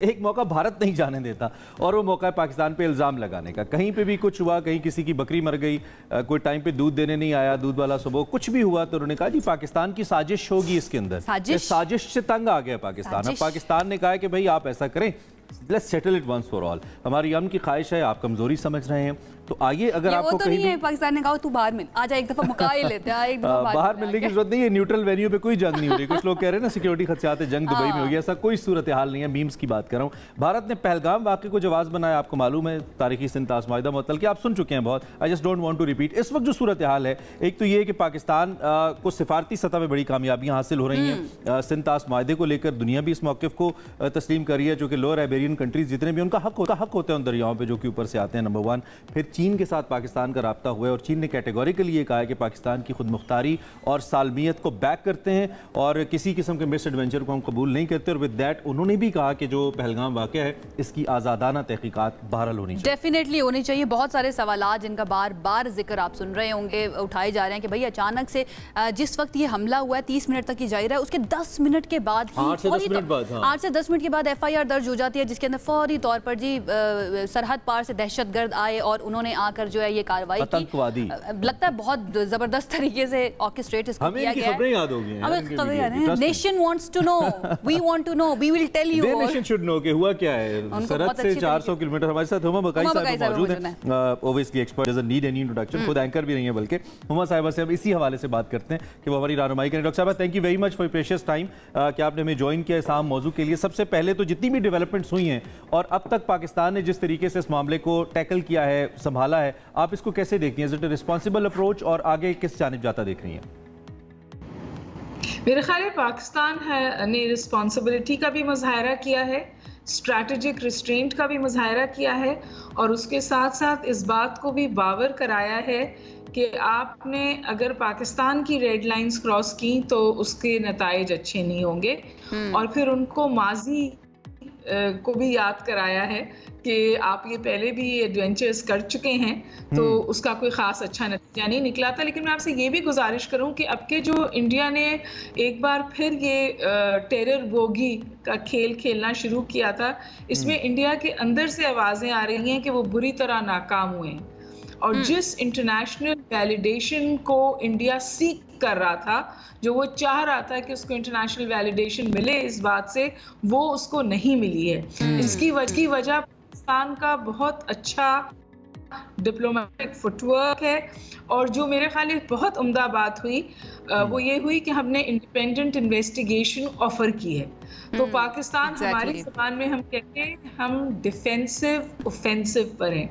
एक मौका भारत नहीं जाने देता और वो मौका है पाकिस्तान पे इल्ज़ाम लगाने का। कहीं पे भी कुछ हुआ, कहीं किसी की बकरी मर गई, कोई टाइम पे दूध देने नहीं आया, दूध वाला सुबह कुछ भी हुआ तो उन्होंने कहा जी पाकिस्तान की साजिश होगी इसके अंदर। साजिश से तंग आ गया पाकिस्तान। अब पाकिस्तान ने कहा है कि भाई आप ऐसा करें, let's settle it once for all. हमारी अमन की ख्वाहिश है, आप कमजोरी समझ रहे हैं तो आइए। अगर आपको तो कहीं नहीं है, पाकिस्तान ने कहा तू बाहर मिल, आजा एक दफा मुका ही लेते हैं, एक दफा बाहर मिलने की जरूरत नहीं है, न्यूट्रल वेन्यू पे कोई जंग नहीं हो रही। कुछ लोग कह रहे हैं ना सिक्योरिटी खदशात है, जंग दुबई में होगी, ऐसा कोई सूरत हाल नहीं है। मीम्स की बात कर रहा हूँ। भारत ने पहलगाम वाक़े को जवाब बनाया, आपको मालूम है, तारीखी सिंतास माहिदा मुअत्तल की आप सुन चुके हैं बहुत। I just don't want to repeat. इस वक्त जो सूरत हाल है, एक तो ये है कि पाकिस्तान को सिफारती सतह पर बड़ी कामयाबियाँ हासिल हो रही हैं। सिंतास माहिदे को लेकर दुनिया भी इस मौक़िफ़ को तस्लीम कर रही है, जो कि लोअर आइबेरियन कंट्रीज़ जितने भी उनका हक होता है उन दरियाओं पर जो कि ऊपर से आते हैं। Number one. फिर चीन के साथ पाकिस्तान का राब्ता हुआ है और चीन ने कैटेगोरिकली ये कहा है कि पाकिस्तान की खुद मुख्तारी और सालमियत को बैक करते हैं और किसी किस्म के मिस एडवेंचर को हम कबूल नहीं करते। और विद दैट उन्होंने भी कहा कि जो पहलगाम वाक़या है इसकी आज़ादाना तहकीकात बहरहाल होनी चाहिए, डेफिनेटली होनी चाहिए। बहुत सारे सवालात जिनका बार बार जिक्र आप सुन रहे होंगे उठाए जा रहे हैं कि भाई अचानक से जिस वक्त ये हमला हुआ है 30 मिनट तक ही जारी रहा है, उसके 10 मिनट के बाद 8 से 10 मिनट के बाद FIR दर्ज हो जाती है, जिसके अंदर फौरी तौर पर जी सरहद पार से दहशतगर्द आए और उन्होंने आकर जो है ये कार्रवाई की। लगता है बहुत जबरदस्त तरीके से ऑर्केस्ट्रेट इसको किया गया है। खबरें याद हो गई हैं। हमें खबरें याद हैं। Nation wants to know, we want to know, we will tell you. Nation should know कि हुआ क्या है। सरहद से 400 किलोमीटर। हमारे साथ हुमा बकाई साहब मौजूद हैं, obviously expert, doesn't need any introduction, खुद एंकर भी नहीं है बल्कि। हुमा साहिबा से हम इसी हवाले से बात करते हैं कि वो हमारी रहनुमाई करें। डॉक्टर साहब, thank you very much for precious time कि आपने हमें ज्वाइन किया इस आम मौजू के लिए। सबसे पहले तो जितनी भी डेवलपमेंट्स हुई हैं और अब तक पाकिस्तान ने जिस तरीके से इस मामले को टैकल किया है, संभाला है, आप इसको कैसे देखती हैं? Is it a responsible approach और आगे किस जानिब जाता देख रही हैं? मेरे ख्याल है पाकिस्तान ने रिस्पॉन्सिबिलिटी का भी मुजाहरा किया है, स्ट्रैटेजिक रिस्ट्रेंट का भी मुजाहरा किया है और उसके साथ साथ इस बात को भी बावर कराया है कि आपने अगर पाकिस्तान की रेड लाइंस क्रॉस की तो उसके नताइज अच्छे नहीं होंगे। और फिर उनको माजी को भी याद कराया है कि आप ये पहले भी एडवेंचर्स कर चुके हैं तो उसका कोई ख़ास अच्छा नतीजा नहीं निकला था। लेकिन मैं आपसे ये भी गुजारिश करूं कि अब के जो इंडिया ने एक बार फिर ये टेरर बोगी का खेल खेलना शुरू किया था, इसमें इंडिया के अंदर से आवाज़ें आ रही हैं कि वो बुरी तरह नाकाम हुए हैं और जिस इंटरनेशनल वैलिडेशन को इंडिया सीख कर रहा था, जो वो चाह रहा था कि उसको इंटरनेशनल वैलिडेशन मिले इस बात से, वो उसको नहीं मिली है। इसकी वजह पाकिस्तान का बहुत अच्छा डिप्लोमेटिक फुटवर्क है और जो मेरे ख्याल में बहुत उम्दा बात हुई वो ये हुई कि हमने इंडिपेंडेंट इन्वेस्टिगेशन ऑफर की है। तो पाकिस्तान हमारी ज़बान में हम कहते हैं हम डिफेंसिव ऑफेंसिव पर हैं।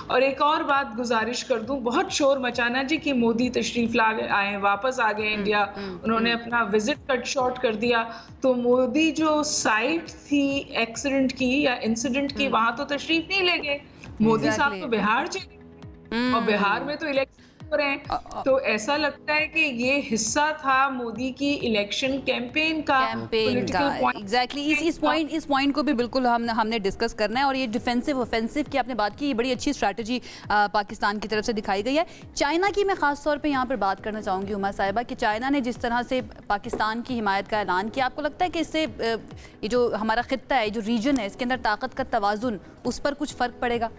और एक और बात गुजारिश कर दूं, बहुत शोर मचाना जी कि मोदी तशरीफ ला आए, वापस आ गए इंडिया, उन्होंने अपना विजिट कट शॉर्ट कर दिया। तो मोदी जो साइट थी एक्सीडेंट की या इंसिडेंट की, वहां तो तशरीफ नहीं ले गए। मोदी साहब तो बिहार चले और बिहार में तो इलेक्शन हो रहे हैं। तो ऐसा लगता है कि ये हिस्सा था मोदी की इलेक्शन कैंपेन का। एग्जैक्टली इस पॉइंट को भी बिल्कुल हमने डिस्कस करना है। और ये डिफेंसिव ऑफेंसिव की आपने बात की, ये बड़ी अच्छी स्ट्रैटेजी पाकिस्तान की तरफ से दिखाई गई है। चाइना की मैं खास तौर पे यहाँ पर बात करना चाहूँगी उमा साहिबा कि चाइना ने जिस तरह से पाकिस्तान की हिमायत का ऐलान किया, आपको लगता है कि इससे ये जो हमारा खित्ता है, जो रीजन है, इसके अंदर ताकत का तवाजुन, उस पर कुछ फ़र्क पड़ेगा?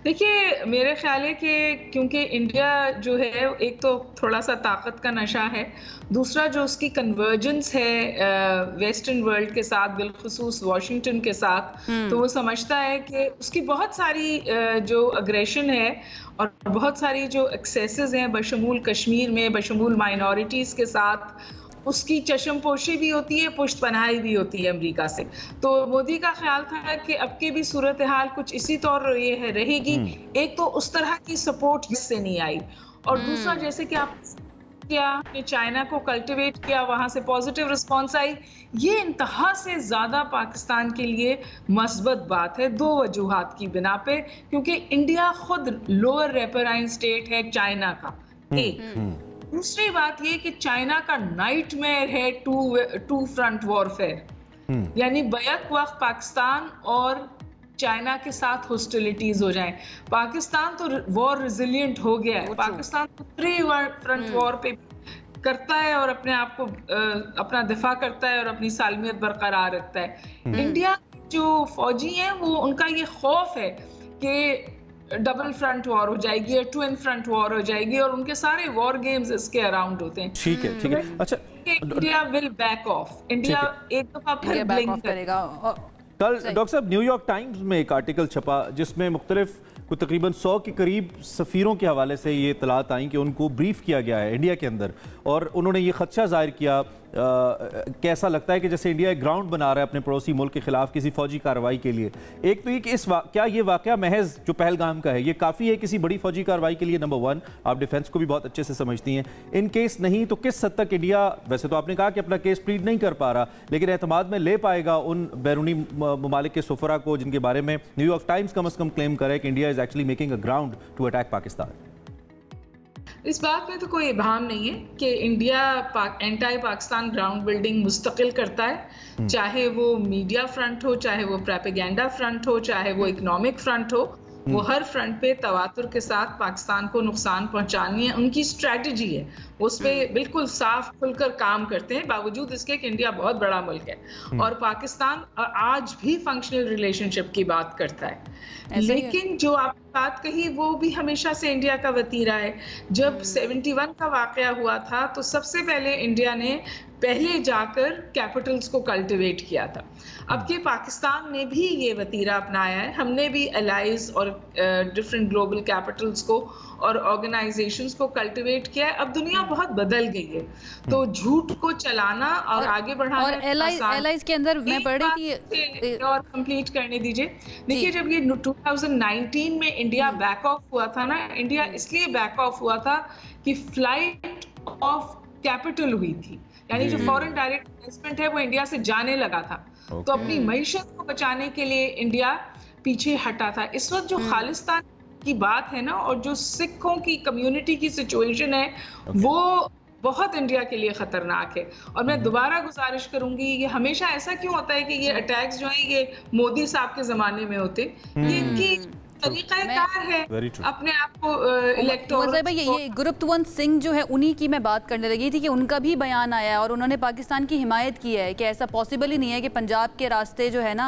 देखिए, मेरे ख्याल है कि क्योंकि इंडिया जो है एक तो थोड़ा सा ताकत का नशा है, दूसरा जो उसकी कन्वर्जेंस है वेस्टर्न वर्ल्ड के साथ, बिलखुसूस वाशिंगटन के साथ, तो वो समझता है कि उसकी बहुत सारी जो अग्रेशन है और बहुत सारी जो एक्सेसेस हैं बशमूल कश्मीर में, बशमूल माइनॉरिटीज़ के साथ, उसकी चशमपोशी भी होती है, पुष्टपनाही भी होती है अमेरिका से। तो मोदी का ख्याल था कि अब के भी सूरत हाल कुछ इसी तौर ये है रहेगी। एक तो उस तरह की सपोर्ट इससे नहीं आई और दूसरा जैसे कि आप किया चाइना को कल्टिवेट किया, वहां से पॉजिटिव रिस्पॉन्स आई। ये इंतहा से ज़्यादा पाकिस्तान के लिए मस्बत बात है दो वजूहात की बिना पे, क्योंकि इंडिया खुद लोअर रेपराइन स्टेट है चाइना का। दूसरी बात ये कि चाइना का नाइटमेयर है टू फ्रंट वॉरफेयर, यानी बैक वक्त पाकिस्तान और चाइना के साथ हॉस्टिलिटीज हो जाएं। पाकिस्तान तो वॉर रेजिलिएंट हो गया है, पाकिस्तान तो थ्री फ्रंट वॉर पे करता है और अपने आप को अपना दिफा करता है और अपनी सालमियत बरकरार रखता है। इंडिया जो फौजी हैं वो उनका ये खौफ है कि डबल फ्रंट वॉर हो जाएगी या ट्विन फ्रंट वॉर हो जाएगी और उनके सारे वॉर गेम्स इसके अराउंड होते हैं। ठीक है, ठीक है। अच्छा, India will back of, India एक दफा फिर ब्लिंक करेगा। कल डॉक्टर साहब न्यूयॉर्क टाइम्स में एक आर्टिकल छपा जिसमें मुख्तलिफ कुछ तकरीबन 100 के करीब सफ़ीरों के हवाले से ये इतलात आई कि उनको ब्रीफ किया गया है इंडिया के अंदर, और उन्होंने ये खदशा जाहिर किया कैसा लगता है कि जैसे इंडिया एक ग्राउंड बना रहा है अपने पड़ोसी मुल्क के खिलाफ किसी फौजी कार्रवाई के लिए। एक तो ये कि क्या ये वाकया महज जो पहलगाम का है ये काफ़ी है किसी बड़ी फौजी कार्रवाई के लिए? नंबर वन, आप डिफेंस को भी बहुत अच्छे से समझती हैं। इन केस नहीं तो किस हद तक इंडिया, वैसे तो आपने कहा कि अपना केस प्लीड नहीं कर पा रहा, लेकिन एतमाद में ले पाएगा उन बैरूनी ममालिक के सफरा को जिनके बारे में न्यूयॉर्क टाइम्स कम अज़ कम क्लेम करे कि India is actually making a ground to attack Pakistan? इस बात में तो कोई इबाम नहीं है कि India anti Pakistan ground building मुस्तकिल करता है, चाहे वो मीडिया फ्रंट हो, चाहे वो प्रोपेगेंडा फ्रंट हो, चाहे वो इकोनॉमिक फ्रंट हो। वो हर फ्रंट पे तवातुर के साथ पाकिस्तान को नुकसान पहुंचानी है, उनकी स्ट्रेटजी है, उस पर बिल्कुल साफ खुलकर काम करते हैं, बावजूद इसके कि इंडिया बहुत बड़ा मुल्क है और पाकिस्तान आज भी फंक्शनल रिलेशनशिप की बात करता है। लेकिन जो आप बात कही वो भी हमेशा से इंडिया का वतीरा है। जब 71 का वाकया हुआ था तो सबसे पहले इंडिया ने पहले जाकर कैपिटल्स को कल्टिवेट किया था। अब के पाकिस्तान ने भी ये वतीरा अपनाया है, हमने भी एलाइज और डिफरेंट ग्लोबल कैपिटल्स को और ऑर्गेनाइजेशंस को कल्टिवेट किया है। अब दुनिया बहुत बदल गई है, तो झूठ को चलाना और आगे बढ़ाना और एलाइज के अंदर मैं पढ़ रही थी और कंप्लीट करने दीजिए। देखिए, जब ये 2019 में इंडिया बैक ऑफ हुआ था ना, इंडिया इसलिए बैक ऑफ हुआ था कि फ्लाइट ऑफ कैपिटल हुई थी, यानी जो फॉरेन डायरेक्ट इन्वेस्टमेंट है वो इंडिया से जाने लगा था। तो अपनी मईशत को बचाने के लिए इंडिया पीछे हटा था। इस वक्त जो खालिस्तान की बात है ना, और जो सिखों की कम्युनिटी की सिचुएशन है, वो बहुत इंडिया के लिए खतरनाक है। और मैं दोबारा गुजारिश करूंगी, ये हमेशा ऐसा क्यों होता है कि ये अटैक्स जो है ये मोदी साहब के जमाने में होते, ये इनकी तरीक़ाकार है अपने आप को इलेक्टोरल। ये गुरप्तवंत सिंह जो है उन्हीं की मैं बात करने लगी थी कि उनका भी बयान आया और उन्होंने पाकिस्तान की हिमायत की है कि ऐसा पॉसिबल ही नहीं है कि पंजाब के रास्ते जो है ना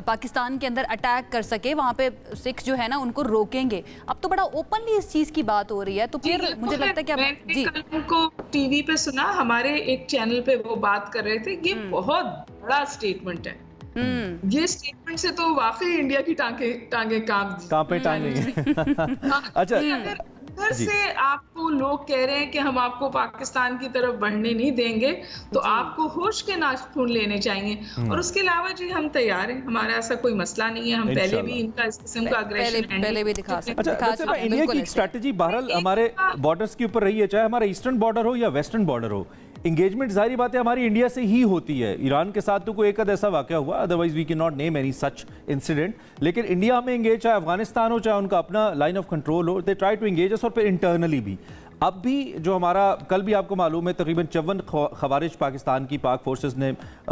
पाकिस्तान के अंदर अटैक कर सके, वहाँ पे सिख जो है ना उनको रोकेंगे। अब तो बड़ा ओपनली इस चीज़ की बात हो रही है, तो फिर मुझे लगता है कि मैंने कल उनको टीवी पे सुना, हमारे एक चैनल पे वो बात कर रहे थे। ये बहुत बड़ा स्टेटमेंट है। ये स्टेटमेंट से तो वाकई इंडिया की टांगे कांपे अच्छा, अगर से आपको लोग कह रहे हैं कि हम आपको पाकिस्तान की तरफ बढ़ने नहीं देंगे, तो आपको होश के नाखून लेने चाहिए। और उसके अलावा जी हम तैयार हैं, हमारा ऐसा कोई मसला नहीं है। हम पहले भी इनका इस किस्म का अग्रेशन पहले भी दिखा सकते हैं। अच्छा, इंडिया की स्ट्रेटजी बहरहाल हमारे बॉर्डर्स के ऊपर रही है, चाहे हमारा ईस्टर्न बॉर्डर हो या वेस्टर्न बॉर्डर हो। इंगेजमेंट जाहिर बात है हमारी इंडिया से ही होती है। ईरान के साथ तो कोई एक ऐसा वाकया हुआ, otherwise we can not name any such incident. लेकिन इंडिया में इंगेज, चाहे अफगानिस्तान हो चाहे उनका अपना लाइन ऑफ कंट्रोल हो, दे ट्राई टू इंगेज अस, और फिर इंटरनली भी। अब भी जो हमारा, कल भी आपको मालूम है तकरीबन 54 खवारिज पाकिस्तान की पाक फोर्सेस ने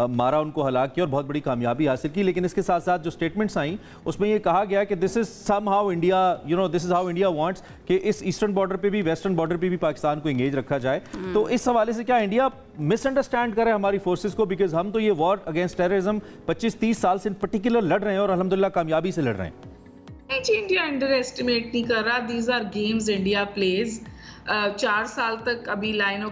मारा, उनको हलाक किया और बहुत बड़ी कामयाबी हासिल की। लेकिन इसके साथ साथ जो स्टेटमेंट्स आई उसमें ये कहा गया कि this is somehow India, you know, this is how India wants कि इस ईस्टर्न बॉर्डर पे भी, वेस्टर्न बॉर्डर पे भी पाकिस्तान को इंगेज रखा जाए। तो इस हवाले से क्या इंडिया मिसअंडरस्टैंड करे हमारी फोर्सेस को? बिकॉज हम तो ये वॉर अगेंस्ट टेररिज्म 25-30 साल से इन पर्टिकुलर लड़ रहे हैं और अल्हम्दुलिल्लाह कामयाबी से लड़ रहे हैं। नहीं जी, इंडिया अंडर एस्टिमेट नहीं कर रहा। These are games India plays. 4 साल तक अभी लाइन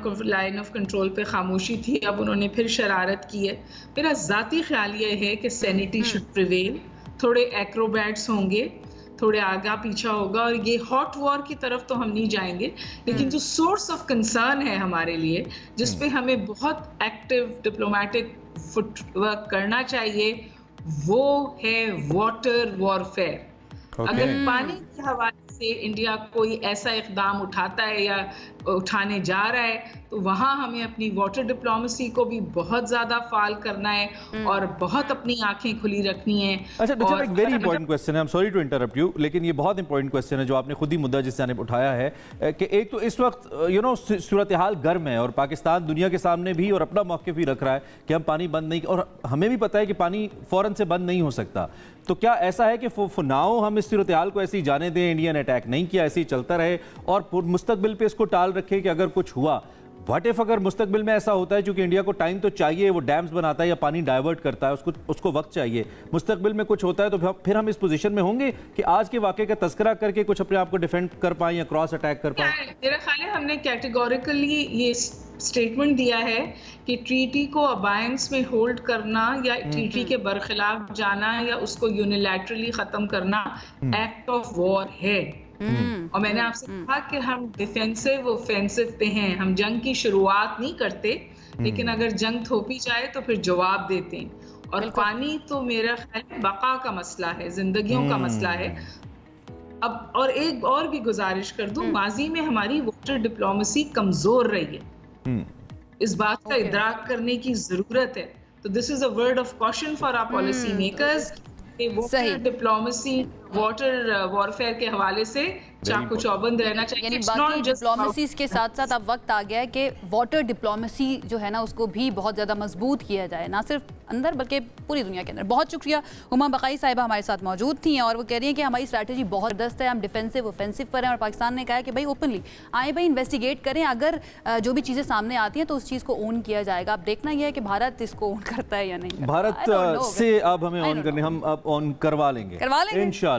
ऑफ कंट्रोल पे खामोशी थी, अब उन्होंने फिर शरारत की है। मेरा ज़ाती ख्याल ये है कि सैनिटी शुड प्रिवेल, थोड़े एक्रोबैट्स होंगे, थोड़े आगा पीछा होगा, और ये हॉट वॉर की तरफ तो हम नहीं जाएंगे। लेकिन जो सोर्स ऑफ कंसर्न है हमारे लिए, जिस पे हमें बहुत एक्टिव डिप्लोमेटिक फुटवर्क करना चाहिए, वो है वाटर वॉरफेयर। अगर पानी के हवाले से इंडिया कोई ऐसा इकदाम उठाता है या उठाने जा रहा है, तो वहाँ हमें अपनी वाटर डिप्लोमेसी को भी बहुत ज़्यादा फाल करना है और बहुत अपनी आंखें खुली रखनी है। अच्छा, एक वेरी इंपॉर्टेंट क्वेश्चन है, I am sorry to interrupt you, लेकिन ये बहुत इंपॉर्टेंट क्वेश्चन है जो आपने खुद ही मुद्दा जिस जानिब उठाया है कि एक तो इस वक्त यू नो सूरत हाल गर्म है और पाकिस्तान दुनिया के सामने भी और अपना मौक़िफ़ भी रख रहा है कि हम पानी बंद नहीं, और हमें भी पता है कि पानी फ़ौरन से बंद नहीं हो सकता। तो क्या ऐसा है कि फुनाओ हम इस सूरत हाल को ऐसी जाने दें, इंडिया ने अटैक नहीं किया, ऐसे ही चलता रहे और मुस्तकबिल पे इसको टाल रखें कि अगर कुछ हुआ व्हाट इफ अगर मुस्तकबिल में ऐसा होता है, क्योंकि इंडिया को टाइम तो चाहिए, वो डैम्स बनाता है या पानी डाइवर्ट करता है, उसको वक्त चाहिए, मुस्तकबिल में कुछ होता है तो फिर हम इस पोजीशन में होंगे कि आज के वाक़े का तस्करा करके कुछ अपने आप को डिफेंड कर पाएं या क्रॉस अटैक कर पाएं? मेरा ख्याल है हमने कैटेगोरिकली ये स्टेटमेंट दिया है कि ट्रीटी को अबायंस में होल्ड करना या ट्रीटी के बरखिलाफ जाना या उसको यूनिलैटरली खत्म करना एक्ट ऑफ वॉर है। और मैंने आपसे कहा कि हम डिफेंसिव ऑफेंसिव पे हैं, हम जंग की शुरुआत नहीं करते, लेकिन अगर जंग थोपी जाए तो फिर जवाब देते हैं। और पानी तो मेरा ख्याल है बका का मसला है, जिंदगियों का मसला है। अब और एक और भी गुजारिश कर दूं, माजी में हमारी वाटर डिप्लोमेसी कमजोर रही है, इस बात का इदराक करने की जरूरत है। तो this is a word of caution for our policy makers. Water diplomacy, water warfare के हवाले से चाकू चौबंद रहना चाहिए। यानी बाकी डिप्लोमेसी के साथ साथ अब वक्त आ गया है कि वाटर डिप्लोमेसी जो है ना उसको भी बहुत ज़्यादा मजबूत किया जाए, ना सिर्फ अंदर बल्कि पूरी दुनिया के अंदर। बहुत शुक्रिया। हुमा बकाई साहिबा हमारे साथ मौजूद थी और वो कह रही हैं कि हमारी स्ट्रैटेजी बहुत जबरदस्त है, हम डिफेंसिव ऑफेंसिव पर हैं और पाकिस्तान ने कहा है कि भाई ओपनली आए, भाई इन्वेस्टिगेट करें, अगर जो भी चीज़ें सामने आती हैं तो उस चीज़ को ओन किया जाएगा। अब देखना यह है कि भारत इसको ओन करता है या नहीं। भारत से अब हमें ऑन करने, हम अब ऑन करवा लेंगे इंशाल्लाह।